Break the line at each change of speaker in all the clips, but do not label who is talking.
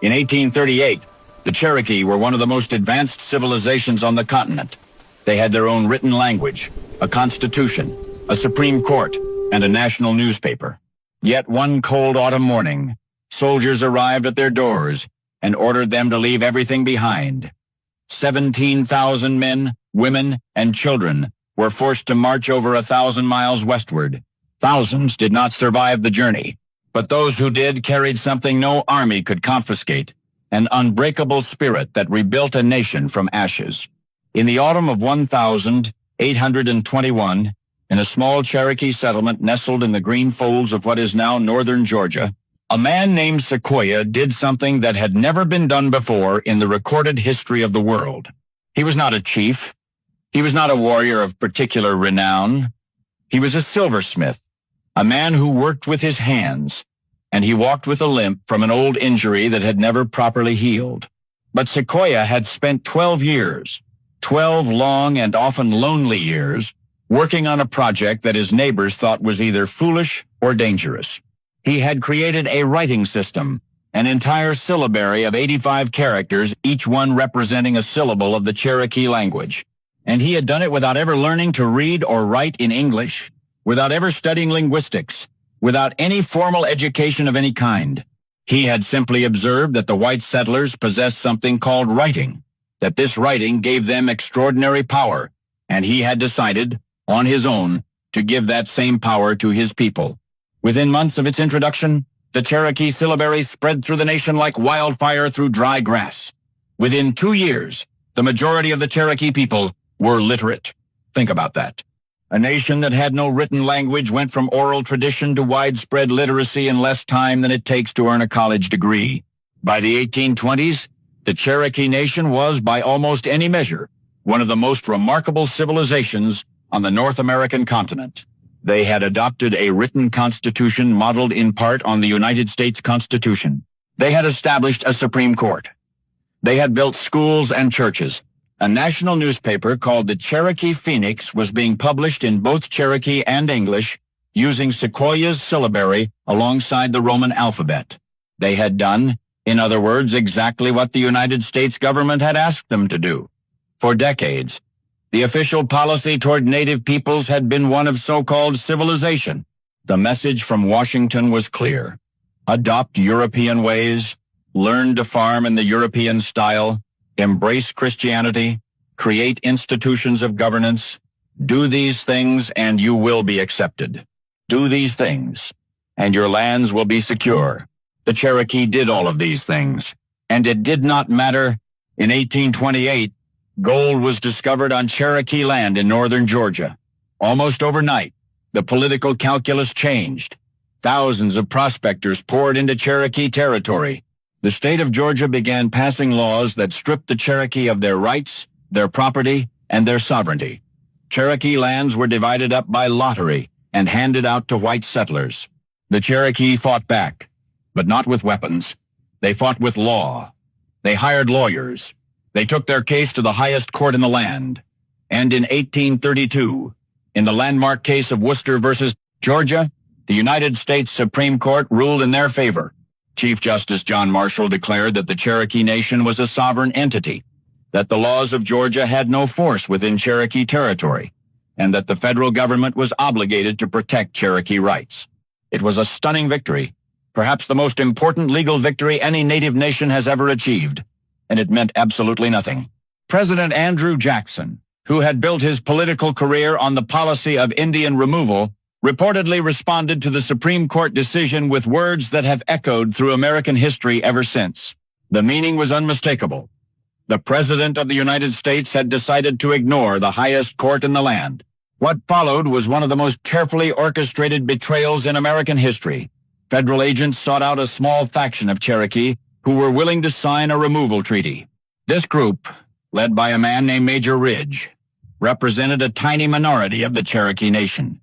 In 1838, the Cherokee were one of the most advanced civilizations on the continent. They had their own written language, a constitution, a Supreme Court, and a national newspaper. Yet one cold autumn morning, soldiers arrived at their doors and ordered them to leave everything behind. 17,000 men, women, and children were forced to march over 1,000 miles westward. Thousands did not survive the journey, but those who did carried something no army could confiscate, an unbreakable spirit that rebuilt a nation from ashes. In the autumn of 1821, in a small Cherokee settlement nestled in the green folds of what is now northern Georgia, a man named Sequoyah did something that had never been done before in the recorded history of the world. He was not a chief. He was not a warrior of particular renown. He was a silversmith, a man who worked with his hands, and he walked with a limp from an old injury that had never properly healed. But Sequoyah had spent 12 years, 12 long and often lonely years, working on a project that his neighbors thought was either foolish or dangerous. He had created a writing system, an entire syllabary of 85 characters, each one representing a syllable of the Cherokee language. And he had done it without ever learning to read or write in English, without ever studying linguistics, without any formal education of any kind. He had simply observed that the white settlers possessed something called writing, that this writing gave them extraordinary power, and he had decided, on his own, to give that same power to his people. Within months of its introduction, the Cherokee syllabary spread through the nation like wildfire through dry grass. Within 2 years, the majority of the Cherokee people were literate. Think about that. A nation that had no written language went from oral tradition to widespread literacy in less time than it takes to earn a college degree. By the 1820s, the Cherokee Nation was, by almost any measure, one of the most remarkable civilizations on the North American continent. They had adopted a written constitution modeled in part on the United States Constitution. They had established a Supreme Court. They had built schools and churches. A national newspaper called the Cherokee Phoenix was being published in both Cherokee and English, using Sequoyah's syllabary alongside the Roman alphabet. They had done, in other words, exactly what the United States government had asked them to do. For decades, the official policy toward native peoples had been one of so-called civilization. The message from Washington was clear. Adopt European ways, learn to farm in the European style, embrace Christianity, create institutions of governance. Do these things and you will be accepted. Do these things, and your lands will be secure. The Cherokee did all of these things, and it did not matter. In 1828, gold was discovered on Cherokee land in northern Georgia. Almost overnight, the political calculus changed. Thousands of prospectors poured into Cherokee territory. The state of Georgia began passing laws that stripped the Cherokee of their rights, their property, and their sovereignty. Cherokee lands were divided up by lottery and handed out to white settlers. The Cherokee fought back, but not with weapons. They fought with law. They hired lawyers. They took their case to the highest court in the land. And in 1832, in the landmark case of Worcester versus Georgia, the United States Supreme Court ruled in their favor. Chief Justice John Marshall declared that the Cherokee Nation was a sovereign entity, that the laws of Georgia had no force within Cherokee territory, and that the federal government was obligated to protect Cherokee rights. It was a stunning victory, perhaps the most important legal victory any native nation has ever achieved, and it meant absolutely nothing. President Andrew Jackson, who had built his political career on the policy of Indian removal, reportedly responded to the Supreme Court decision with words that have echoed through American history ever since. The meaning was unmistakable. The President of the United States had decided to ignore the highest court in the land. What followed was one of the most carefully orchestrated betrayals in American history. Federal agents sought out a small faction of Cherokee who were willing to sign a removal treaty. This group, led by a man named Major Ridge, represented a tiny minority of the Cherokee Nation.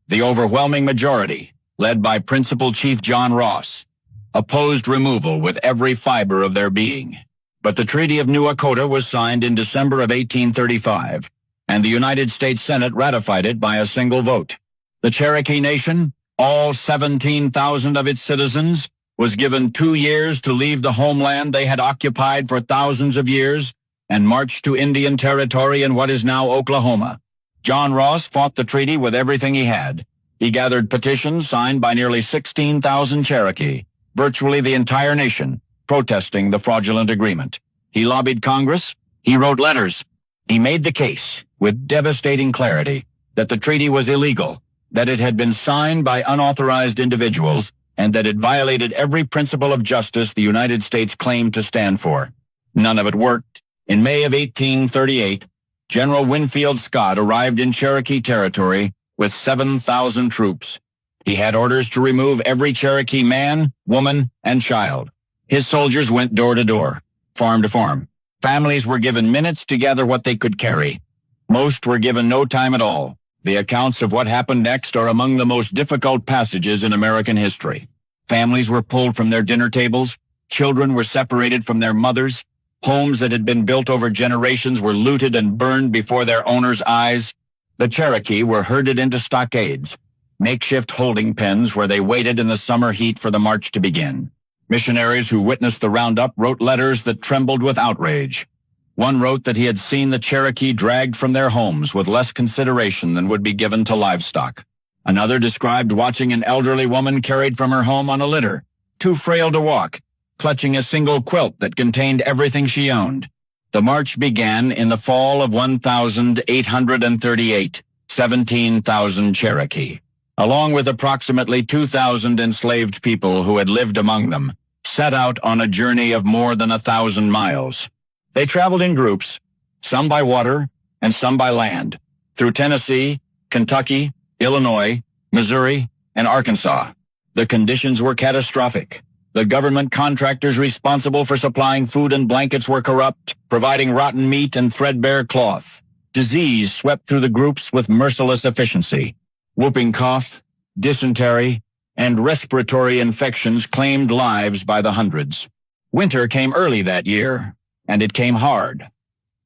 The overwhelming majority, led by Principal Chief John Ross, opposed removal with every fiber of their being. But the Treaty of New Dakota was signed in December of 1835, and the United States Senate ratified it by a single vote. The Cherokee Nation, all 17,000 of its citizens, was given 2 years to leave the homeland they had occupied for thousands of years and march to Indian Territory in what is now Oklahoma. John Ross fought the treaty with everything he had. He gathered petitions signed by nearly 16,000 Cherokee, virtually the entire nation, protesting the fraudulent agreement. He lobbied Congress. He wrote letters. He made the case, with devastating clarity, that the treaty was illegal, that it had been signed by unauthorized individuals, and that it violated every principle of justice the United States claimed to stand for. None of it worked. In May of 1838, General Winfield Scott arrived in Cherokee Territory with 7,000 troops. He had orders to remove every Cherokee man, woman, and child. His soldiers went door to door, farm to farm. Families were given minutes to gather what they could carry. Most were given no time at all. The accounts of what happened next are among the most difficult passages in American history. Families were pulled from their dinner tables. Children were separated from their mothers. Homes that had been built over generations were looted and burned before their owners' eyes. The Cherokee were herded into stockades, makeshift holding pens where they waited in the summer heat for the march to begin. Missionaries who witnessed the roundup wrote letters that trembled with outrage. One wrote that he had seen the Cherokee dragged from their homes with less consideration than would be given to livestock. Another described watching an elderly woman carried from her home on a litter, too frail to walk, clutching a single quilt that contained everything she owned. The march began in the fall of 1838, 17,000 Cherokee, along with approximately 2,000 enslaved people who had lived among them, set out on a journey of more than 1,000 miles. They traveled in groups, some by water and some by land, through Tennessee, Kentucky, Illinois, Missouri, and Arkansas. The conditions were catastrophic. The government contractors responsible for supplying food and blankets were corrupt, providing rotten meat and threadbare cloth. Disease swept through the groups with merciless efficiency. Whooping cough, dysentery, and respiratory infections claimed lives by the hundreds. Winter came early that year, and it came hard.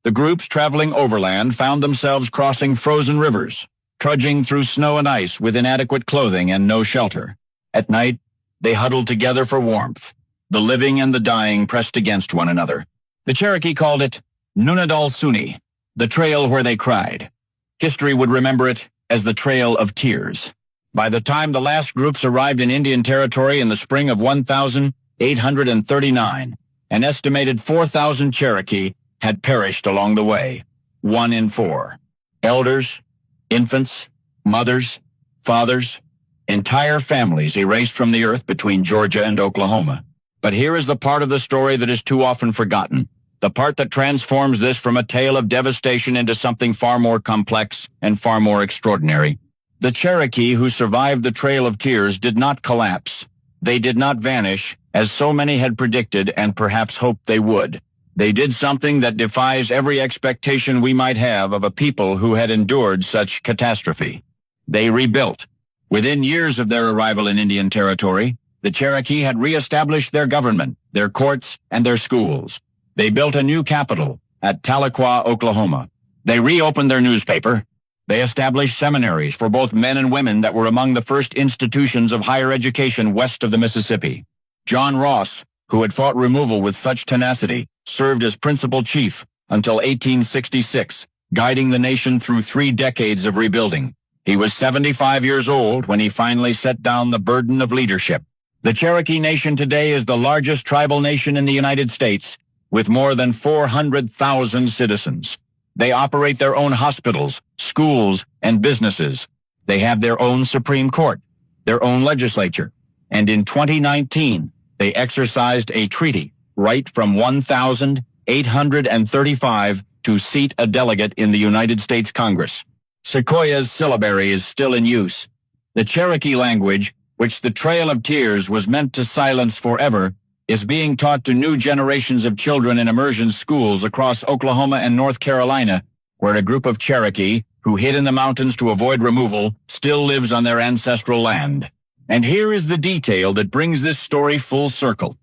The groups traveling overland found themselves crossing frozen rivers, trudging through snow and ice with inadequate clothing and no shelter. At night, they huddled together for warmth, the living and the dying pressed against one another. The Cherokee called it Nunadal Suni, the trail where they cried. History would remember it as the Trail of Tears. By the time the last groups arrived in Indian Territory in the spring of 1839, an estimated 4,000 Cherokee had perished along the way, 1 in 4. Elders, infants, mothers, fathers, entire families erased from the earth between Georgia and Oklahoma. But here is the part of the story that is too often forgotten, the part that transforms this from a tale of devastation into something far more complex and far more extraordinary. The Cherokee who survived the Trail of Tears did not collapse. They did not vanish, as so many had predicted and perhaps hoped they would. They did something that defies every expectation we might have of a people who had endured such catastrophe. They rebuilt. Within years of their arrival in Indian Territory, the Cherokee had reestablished their government, their courts, and their schools. They built a new capital at Tahlequah, Oklahoma. They reopened their newspaper. They established seminaries for both men and women that were among the first institutions of higher education west of the Mississippi. John Ross, who had fought removal with such tenacity, served as principal chief until 1866, guiding the nation through 3 decades of rebuilding. He was 75 years old when he finally set down the burden of leadership. The Cherokee Nation today is the largest tribal nation in the United States, with more than 400,000 citizens. They operate their own hospitals, schools, and businesses. They have their own Supreme Court, their own legislature, and in 2019, they exercised a treaty right from 1,835 to seat a delegate in the United States Congress. Sequoia's syllabary is still in use. The Cherokee language, which the Trail of Tears was meant to silence forever, is being taught to new generations of children in immersion schools across Oklahoma and North Carolina, where a group of Cherokee, who hid in the mountains to avoid removal, still lives on their ancestral land. And here is the detail that brings this story full circle.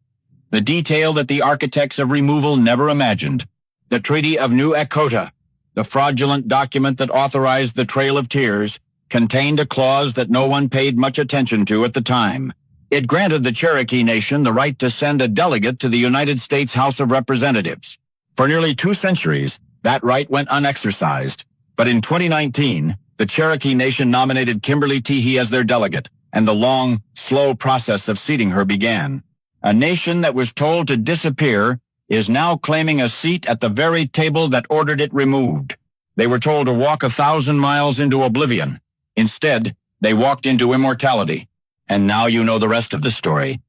The detail that the architects of removal never imagined. The Treaty of New Echota, the fraudulent document that authorized the Trail of Tears, contained a clause that no one paid much attention to at the time. It granted the Cherokee Nation the right to send a delegate to the United States House of Representatives. For nearly 2 centuries, that right went unexercised. But in 2019, the Cherokee Nation nominated Kimberly Teehee as their delegate, and the long, slow process of seating her began. A nation that was told to disappear is now claiming a seat at the very table that ordered it removed. They were told to walk 1,000 miles into oblivion. Instead, they walked into immortality. And now you know the rest of the story.